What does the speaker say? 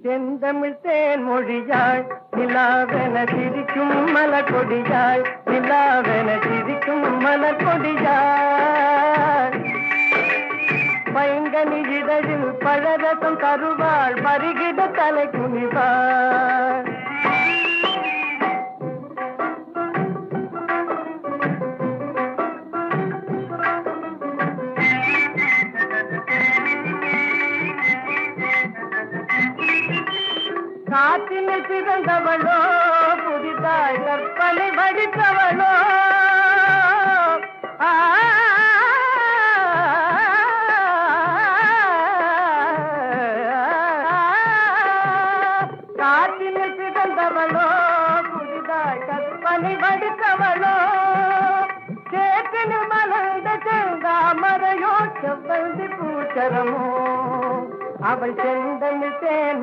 செந்தமிழ் தேன் மொழியாள் நிலாவென சிரிக்கும் மலர் கொடியாள் நிலாவென சிரிக்கும் மலர் கொடியாள் பைங்கனி இதழில் பழரசம் தருவாள் பருகிட தலை குனிவாள் காற்றினில் பிறந்தவளோ புதிதாய் கற்பனை வடித்தவளோ காற்றினில் பிறந்தவளோ புதிதாய் கற்பனை வடித்தவளோ சேற்றினில் மலர்ந்த செந்தாமரையோ செவ்வந்தி பூச்சரமோ அவள் செந்தமிழ் தேன்